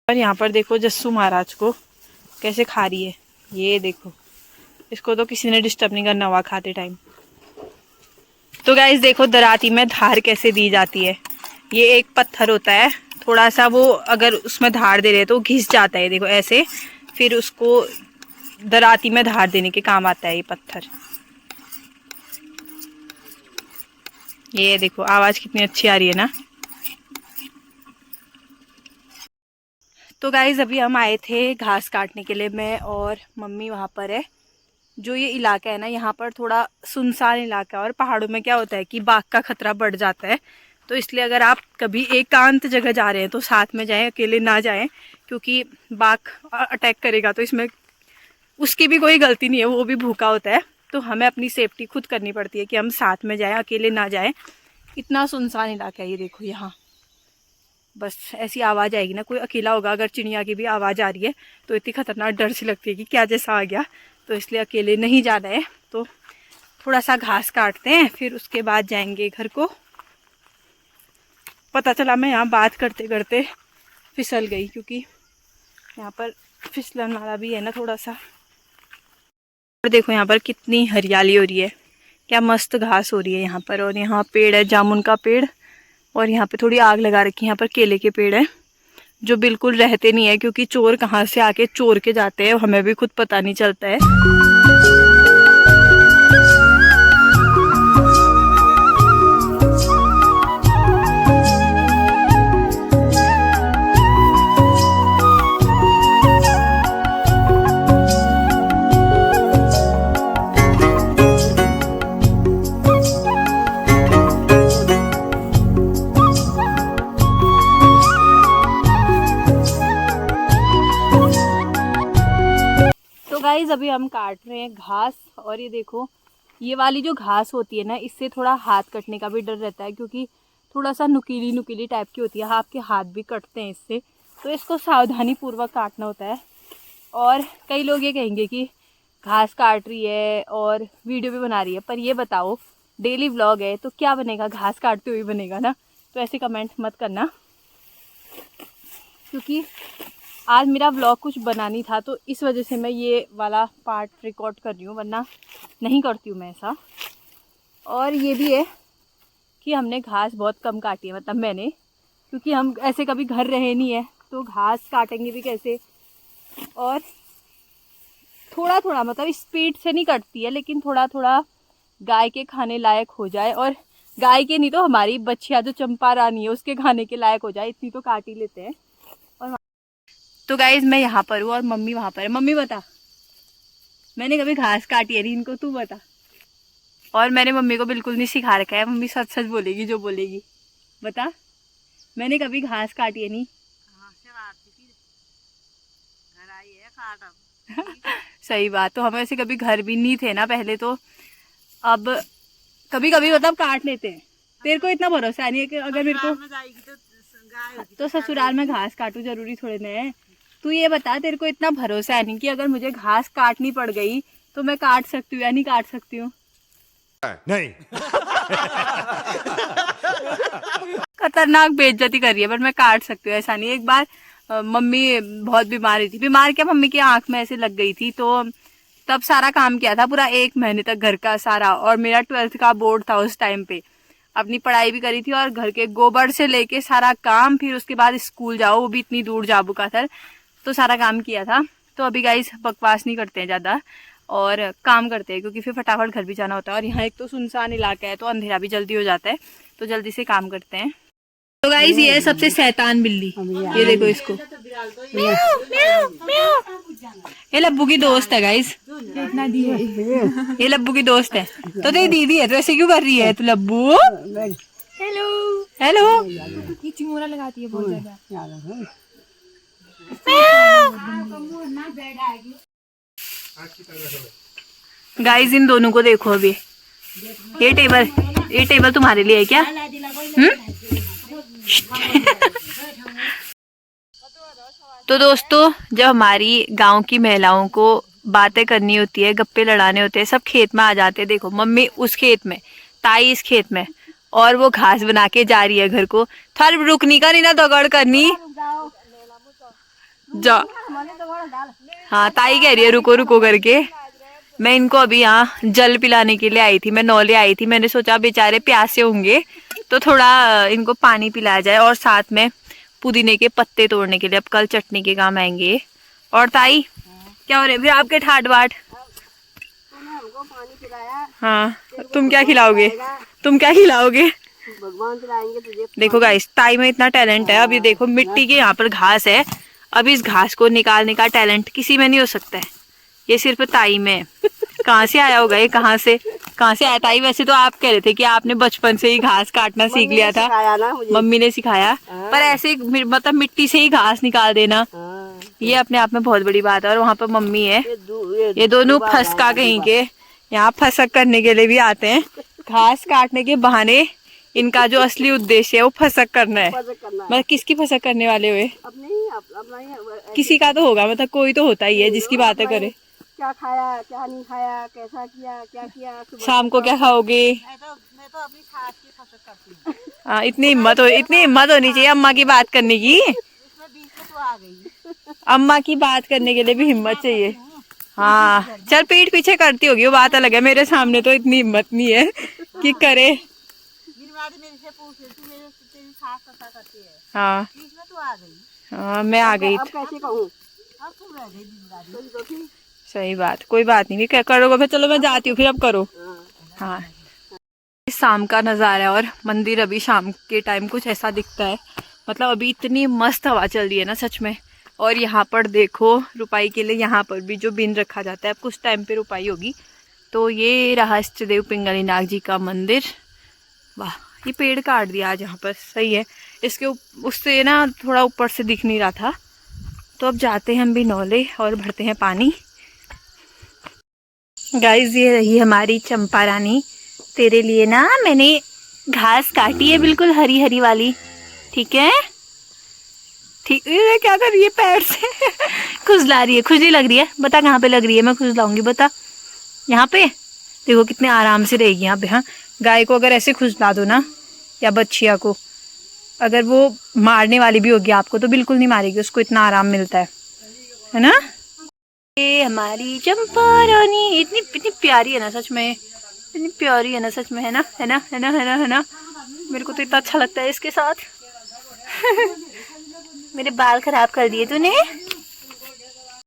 और यहाँ पर देखो जस्सू महाराज को कैसे खा रही है, ये देखो। इसको तो किसी ने डिस्टर्ब नहीं करना हुआ खाते टाइम। तो गाइस देखो दराती में धार कैसे दी जाती है। ये एक पत्थर होता है, थोड़ा सा वो अगर उसमें धार दे रहे तो घिस जाता है, देखो ऐसे। फिर उसको दराती में धार देने के काम आता है ये पत्थर। ये देखो आवाज कितनी अच्छी आ रही है ना। तो गाइज अभी हम आए थे घास काटने के लिए, मैं और मम्मी वहाँ पर है। जो ये इलाका है ना, यहाँ पर थोड़ा सुनसान इलाका है, और पहाड़ों में क्या होता है कि बाघ का खतरा बढ़ जाता है। तो इसलिए अगर आप कभी एकांत जगह जा रहे हैं तो साथ में जाएं, अकेले ना जाएं, क्योंकि बाघ अटैक करेगा। तो इसमें उसकी भी कोई गलती नहीं है, वो भी भूखा होता है। तो हमें अपनी सेफ्टी खुद करनी पड़ती है कि हम साथ में जाएं, अकेले ना जाएं। इतना सुनसान इलाका है ये देखो। यहाँ बस ऐसी आवाज़ आएगी ना, कोई अकेला होगा, अगर चिड़िया की भी आवाज़ आ रही है तो इतनी खतरनाक डर सी लगती है कि क्या जैसा आ गया। तो इसलिए अकेले नहीं जाना है। तो थोड़ा सा घास काटते हैं, फिर उसके बाद जाएंगे घर को। पता चला मैं यहाँ बात करते करते फिसल गई, क्योंकि यहाँ पर फिसलन वाला भी है ना थोड़ा सा। और देखो यहाँ पर कितनी हरियाली हो रही है, क्या मस्त घास हो रही है यहाँ पर। और यहाँ पेड़ है जामुन का पेड़, और यहाँ पे थोड़ी आग लगा रखी है। यहाँ पर केले के पेड़ है जो बिल्कुल रहते नहीं है, क्योंकि चोर कहाँ से आके चोर के जाते हैं, हमें भी खुद पता नहीं चलता है। गाइस अभी हम काट रहे हैं घास, और ये देखो ये वाली जो घास होती है ना, इससे थोड़ा हाथ कटने का भी डर रहता है, क्योंकि थोड़ा सा नुकीली नुकीली टाइप की होती है, आपके हाथ भी कटते हैं इससे। तो इसको सावधानी पूर्वक काटना होता है। और कई लोग ये कहेंगे कि घास काट रही है और वीडियो भी बना रही है, पर ये बताओ डेली व्लॉग है तो क्या बनेगा, घास काटते हुए बनेगा ना। तो ऐसे कमेंट मत करना, क्योंकि आज मेरा व्लॉग कुछ बना नहीं था, तो इस वजह से मैं ये वाला पार्ट रिकॉर्ड कर रही हूँ, वरना नहीं करती हूँ मैं ऐसा। और ये भी है कि हमने घास बहुत कम काटी है, मतलब मैंने, क्योंकि हम ऐसे कभी घर रहे नहीं है, तो घास काटेंगे भी कैसे। और थोड़ा थोड़ा, मतलब स्पीड से नहीं कटती है, लेकिन थोड़ा थोड़ा गाय के खाने लायक हो जाए, और गाय के नहीं तो हमारी बच्चिया जो चंपा रानी है उसके खाने के लायक हो जाए, इतनी तो काट ही लेते हैं। तो गाइज मैं यहाँ पर हूँ और मम्मी वहाँ पर है। मम्मी बता, मैंने कभी घास काटी है नहीं, इनको तू बता। और मैंने मम्मी को बिल्कुल नहीं सिखा रखा है, मम्मी सच सच बोलेगी जो बोलेगी। बता, मैंने कभी घास काटी है नहीं। सही बात, तो हम ऐसे कभी घर भी नहीं थे ना पहले, तो अब कभी कभी मतलब काट लेते हैं। तेरे को इतना भरोसा नहीं है कि अगर मेरे को तो ससुराल में घास काटू जरूरी थोड़े ना है। तू ये बता, तेरे को इतना भरोसा है नहीं कि अगर मुझे घास काटनी पड़ गई तो मैं काट सकती हूँ या नहीं काट सकती हूँ? नहीं। खतरनाक बेइज्जती करी है, पर मैं काट सकती हूँ, ऐसा नहीं। एक बार मम्मी बहुत बीमार थी, बीमार क्या, मम्मी की आंख में ऐसे लग गई थी, तो तब सारा काम किया था पूरा 1 महीने तक घर का सारा। और मेरा 12th का बोर्ड था उस टाइम पे, अपनी पढ़ाई भी करी थी, और घर के गोबर से लेके सारा काम, फिर उसके बाद स्कूल जाओ, वो भी इतनी दूर जाबू का था, तो सारा काम किया था। तो अभी गाइस बकवास नहीं करते हैं ज़्यादा, और काम करते हैं, क्योंकि फिर फटाफट घर भी जाना होता है। और यहाँ एक तो सुनसान इलाका है, तो अंधेरा भी जल्दी हो जाता है, तो जल्दी से काम करते हैं। तो गाइस ये है सबसे शैतान बिल्ली, ये देखो इसको। ये लब्बू की दोस्त है गाइस, ये लब्बू की दोस्त है। तो तेरी दीदी है, तो ऐसे क्यों कर रही है तू लब्बू? हेलो हेलो, ये चिंगोरा लगाती है बहुत ज्यादा। गाइस इन दोनों को देखो अभी, ये टेबल तुम्हारे लिए है क्या? तो दोस्तों, जब हमारी गांव की महिलाओं को बातें करनी होती है, गप्पे लड़ाने होते हैं, सब खेत में आ जाते हैं। देखो मम्मी उस खेत में, ताई इस खेत में, और वो घास बना के जा रही है घर को। थार रुकनी का नहीं ना, दगड़ करनी। जा। हाँ ताई कह रही है रुको रुको करके। मैं इनको अभी यहाँ जल पिलाने के लिए आई थी, मैं नौले आई थी। मैंने सोचा बेचारे प्यासे होंगे तो थोड़ा इनको पानी पिलाया जाए, और साथ में पुदीने के पत्ते तोड़ने के लिए, अब कल चटनी के काम आएंगे। और ताई क्या हो रहे फिर आपके ठाट बाट? हमको पानी पिलाया। हाँ तुम क्या खिलाओगे? तुम क्या खिलाओगे? भगवान खिलाएंगे तुझे। देखो गाइस ताई में इतना टैलेंट है। अब ये देखो मिट्टी के यहाँ पर घास है, अब इस घास को निकालने का टैलेंट किसी में नहीं हो सकता है, ये सिर्फ ताई में है। कहाँ से आया होगा ये? कहाँ से आया ताई? वैसे तो आप कह रहे थे कि आपने बचपन से ही घास काटना सीख लिया था, मम्मी ने सिखाया। पर ऐसे मतलब मिट्टी से ही घास निकाल देना, ये अपने आप में बहुत बड़ी बात है। और वहाँ पर मम्मी है, ये दोनों फसका कहीं के यहाँ फसक करने के लिए भी आते हैं। घास काटने के बहाने इनका जो असली उद्देश्य है वो फसक करना है। मतलब किसकी फसक करने वाले हुए? किसी का तो होगा, मतलब कोई तो होता ही है जिसकी बातें करे। क्या खाया क्या नहीं खाया, कैसा किया क्या किया, शाम को क्या खाओगे? मैं तो अपनी सास की फसक करती हूँ। हाँ इतनी हिम्मत होनी चाहिए अम्मा की बात करने की। इसमें बीच में तो आ गई। अम्मा की बात करने के लिए भी हिम्मत चाहिए। हाँ चल पीठ पीछे करती होगी वो बात अलग है, मेरे सामने तो इतनी हिम्मत नहीं है कि करे। मेरे से पूछ ले, तू तेरी सास कैसा करती है? हाँ बीच में तो आ गई। हाँ मैं आ गई। अब कैसे कहूँ? अब तुम रह गई। सही बात, कोई बात नहीं, क्या करोगे फिर? चलो मैं जाती हूँ फिर, अब करो। हाँ शाम का नज़ारा है और मंदिर अभी शाम के टाइम कुछ ऐसा दिखता है। मतलब अभी इतनी मस्त हवा चल रही है ना सच में। और यहाँ पर देखो रुपाई के लिए यहाँ पर भी जो बिन रखा जाता है, अब कुछ टाइम पे रुपाई होगी। तो ये रहा इष्टदेव पिंगलीनाग जी का मंदिर। वाह ये पेड़ काट दिया आज यहाँ पर, सही है। इसके उससे ना थोड़ा ऊपर से दिख नहीं रहा था। तो अब जाते हैं हम भी नौले और भरते हैं पानी। गाइस ये रही हमारी चंपा रानी, तेरे लिए ना मैंने घास काटी है बिल्कुल हरी हरी वाली, ठीक है? ठीक है। क्या कर रही है पैर से? खुजला रही है, खुजली लग रही है? बता कहाँ पे लग रही है, मैं खुजलाऊंगी, बता। यहाँ पे देखो कितने आराम से रहेगी यहाँ पे। हाँ गाय को अगर ऐसे खुजला दो ना, या बच्चिया को, अगर वो मारने वाली भी होगी आपको तो बिल्कुल नहीं मारेगी, उसको इतना आराम मिलता है ना? ये हमारी चंपा रानी इतनी प्यारी है ना सच में, इतनी प्यारी है ना सच में, है ना? है ना? है ना? है ना? है ना? मेरे को तो इतना अच्छा लगता है इसके साथ। मेरे बाल खराब कर दिए तूने।